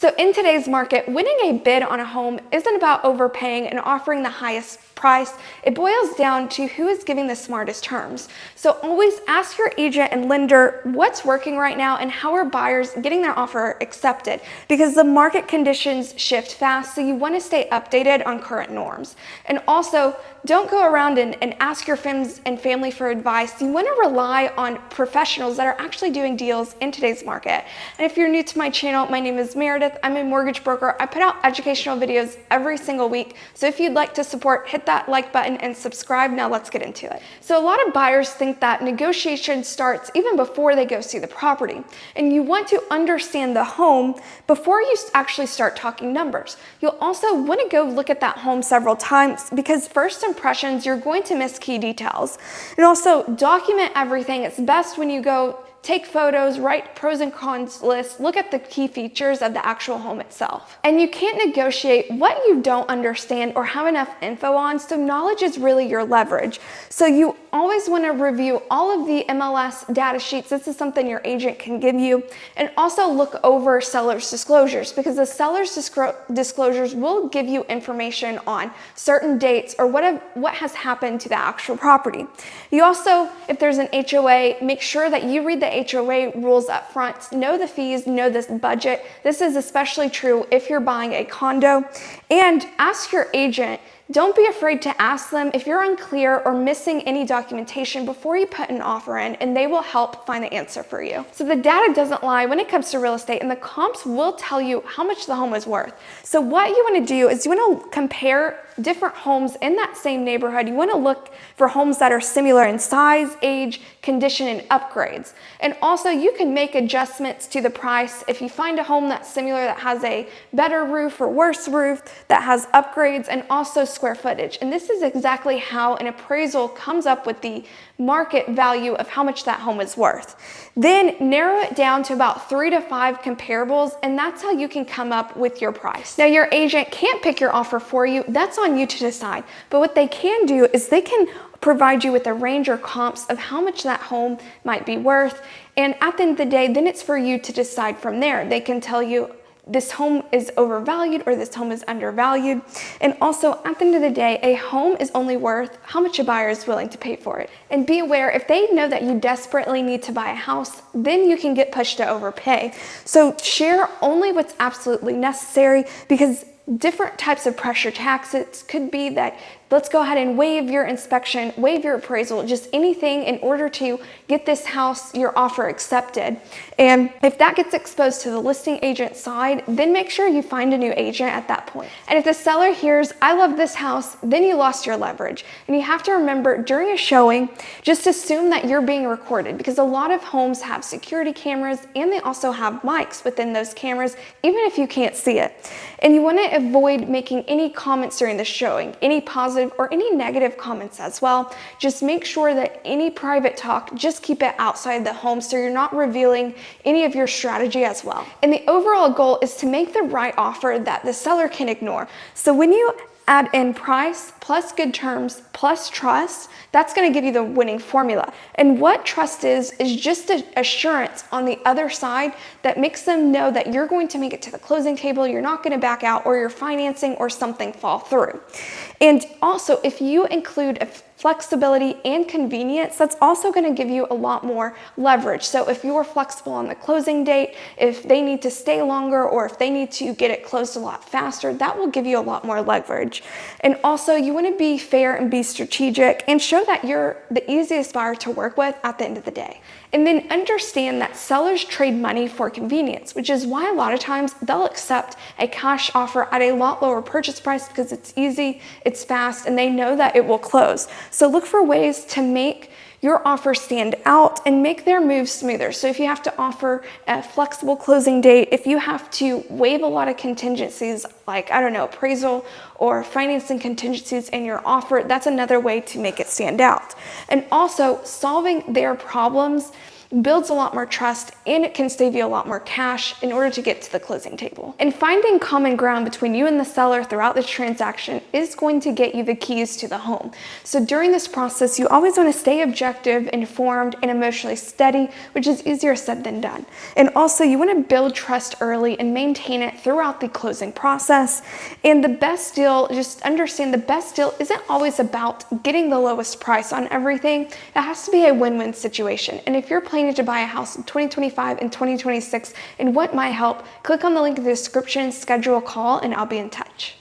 So in today's market, winning a bid on a home isn't about overpaying and offering the highest price. It boils down to who is giving the smartest terms. So always ask your agent and lender what's working right now and how are buyers getting their offer accepted, because the market conditions shift fast, so you want to stay updated on current norms. And also, don't go around and ask your friends and family for advice. You want to rely on professionals that are actually doing deals in today's market. And if you're new to my channel, my name is Meredith. I'm a mortgage broker. I put out educational videos every single week. So if you'd like to support, hit that like button and subscribe. Now let's get into it. So a lot of buyers think that negotiation starts even before they go see the property. And you want to understand the home before you actually start talking numbers. You'll also want to go look at that home several times, because first impressions, you're going to miss key details. And also document everything. It's best when you go take photos, write pros and cons lists, look at the key features of the actual home itself. And you can't negotiate what you don't understand or have enough info on, so knowledge is really your leverage. So you always want to review all of the MLS data sheets. This is something your agent can give you. And also look over seller's disclosures, because the seller's disclosures will give you information on certain dates or what has happened to the actual property. You also, if there's an HOA, make sure that you read the HOA rules up front, know the fees, know this budget. This is especially true if you're buying a condo. And ask your agent. Don't be afraid to ask them if you're unclear or missing any documentation before you put an offer in, and they will help find the answer for you. So the data doesn't lie when it comes to real estate, and the comps will tell you how much the home is worth. So what you want to do is you want to compare different homes in that same neighborhood. You want to look for homes that are similar in size, age, condition, and upgrades. And also you can make adjustments to the price if you find a home that's similar, that has a better roof or worse roof, that has upgrades, and also square footage. And this is exactly how an appraisal comes up with the market value of how much that home is worth. Then narrow it down to about 3 to 5 comparables, and that's how you can come up with your price. Now, your agent can't pick your offer for you. That's on you to decide. But what they can do is they can provide you with a range or comps of how much that home might be worth. And at the end of the day, then it's for you to decide from there. They can tell you, this home is overvalued or this home is undervalued. And also, at the end of the day, a home is only worth how much a buyer is willing to pay for it. And be aware, if they know that you desperately need to buy a house, then you can get pushed to overpay. So share only what's absolutely necessary, because different types of pressure taxes could be that let's go ahead and waive your inspection, waive your appraisal, just anything in order to get this house, your offer accepted. And if that gets exposed to the listing agent side, then make sure you find a new agent at that point. And if the seller hears, I love this house, then you lost your leverage. And you have to remember, during a showing, just assume that you're being recorded, because a lot of homes have security cameras and they also have mics within those cameras, even if you can't see it. And you want to avoid making any comments during the showing, any positive or any negative comments as well. Just make sure that any private talk, just keep it outside the home so you're not revealing any of your strategy as well. And the overall goal is to make the right offer that the seller can ignore. So when you add in price plus good terms plus trust, that's going to give you the winning formula. And what trust is just an assurance on the other side that makes them know that you're going to make it to the closing table, you're not going to back out, or your financing or something fall through. And also, if you include a flexibility and convenience, that's also going to give you a lot more leverage. So if you're flexible on the closing date, if they need to stay longer, or if they need to get it closed a lot faster, that will give you a lot more leverage. And also, you want to be fair and be strategic and show that you're the easiest buyer to work with at the end of the day. And then understand that sellers trade money for convenience, which is why a lot of times they'll accept a cash offer at a lot lower purchase price, because it's easy, it's fast, and they know that it will close. So look for ways to make your offer stand out and make their moves smoother. So if you have to offer a flexible closing date, if you have to waive a lot of contingencies, like, I don't know, appraisal or financing contingencies in your offer, that's another way to make it stand out. And also, solving their problems builds a lot more trust, and it can save you a lot more cash in order to get to the closing table. And finding common ground between you and the seller throughout the transaction is going to get you the keys to the home. So during this process, you always want to stay objective, informed, and emotionally steady, which is easier said than done. And also, you want to build trust early and maintain it throughout the closing process. And the best deal, just understand the best deal isn't always about getting the lowest price on everything. It has to be a win-win situation. And if you're planning to buy a house in 2025 and 2026 and want my help, click on the link in the description, schedule a call, and I'll be in touch.